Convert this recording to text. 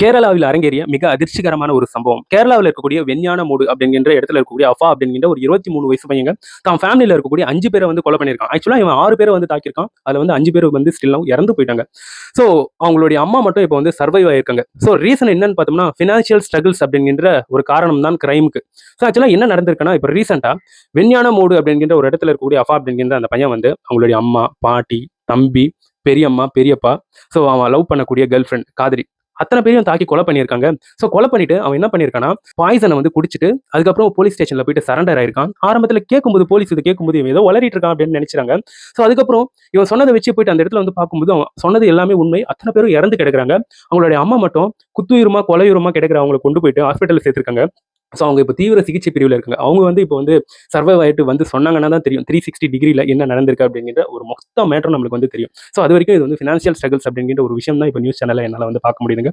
கேரளாவில் அரங்கேறிய மிக அதிர்ச்சிகரமான ஒரு சம்பவம். கேரளாவில் இருக்கக்கூடிய வெஞ்ஞானமூடு அப்படிங்கிற இடத்துல இருக்கக்கூடிய அஃபா அப்படிங்கிற ஒரு 23 வயசு பையங்க தான் ஃபேமிலியில இருக்கக்கூடிய 5 பேரை வந்து கொலை பண்ணியிருக்கான். ஆக்சுவலா இவன் 6 பேரை வந்து தாக்கியிருக்கான். அதுல வந்து 5 பேர் வந்து ஸ்டில் இறந்து போயிட்டாங்க. ஸோ அவங்களுடைய அம்மா மட்டும் இப்போ வந்து சர்வைவ் ஆயிருக்காங்க. ஸோ ரீசன் என்னன்னு பார்த்தோம்னா ஃபினான்ஷியல் ஸ்ட்ரகிள்ஸ் அப்படிங்கிற ஒரு காரணம் தான் கிரைமுக்கு. ஸோ ஆக்சுவலா என்ன நடந்திருக்குன்னா இப்போ ரீசெண்டா வெஞ்ஞானமூடு அப்படிங்கிற ஒரு இடத்துல இருக்கக்கூடிய அஃபா அப்படிங்கிற அந்த பையன் வந்து அவங்களுடைய அம்மா, பாட்டி, தம்பி, பெரியம்மா, பெரியப்பா, ஸோ அவன் லவ் பண்ணக்கூடிய கேர்ள் ஃப்ரெண்ட் காதலி அத்தனை பேரையும் தாக்கி கொலை பண்ணியிருக்காங்க. ஸோ கொலை பண்ணிட்டு அவன் என்ன பண்ணியிருக்கான்னா பாய்சனை வந்து குடிச்சிட்டு அதுக்கப்புறம் போலீஸ் ஸ்டேஷன்ல போயிட்டு சரண்டர் ஆயிருக்கான். ஆரம்பத்தில் கேட்கும்போது போலீஸ் இது கேட்கும்போது இவன் ஏதோ வளரிட்டு இருக்கான் அப்படின்னு நினைச்சாங்க. ஸோ அதுக்கப்புறம் இவன் சொன்னதை வச்சு போயிட்டு அந்த இடத்துல வந்து பார்க்கும்போது அவன் சொன்னது எல்லாமே உண்மை. அத்தனை பேரும் இறந்து கிடக்குறாங்க. அவங்களுடைய அம்மா மட்டும் குத்துயிருமா கொலையுரமா கிடக்குற அவங்களை கொண்டு போயிட்டு ஹாஸ்பிட்டல் சேர்த்திருக்காங்க. ஸோ அவங்க இப்போ தீவிர சிகிச்சை பிரிவில் இருக்காங்க. அவங்க வந்து இப்போ வந்து சர்வைவ் ஆகிட்டு வந்து சொன்னாங்கன்னா தான் தெரியும் 360 டிகிரியில் என்ன நடந்திருக்கு அப்படிங்கிற ஒரு மொத்த மேட்டரும் நம்மளுக்கு வந்து தெரியும். ஸோ அது வரைக்கும் இது வந்து ஃபினான்ஷியல் ஸ்ட்ரகிள்ஸ் அப்படிங்கிற ஒரு விஷயம் தான் இப்போ நியூஸ் சேனலில் என்னால் வந்து பார்க்க முடியுதுங்க.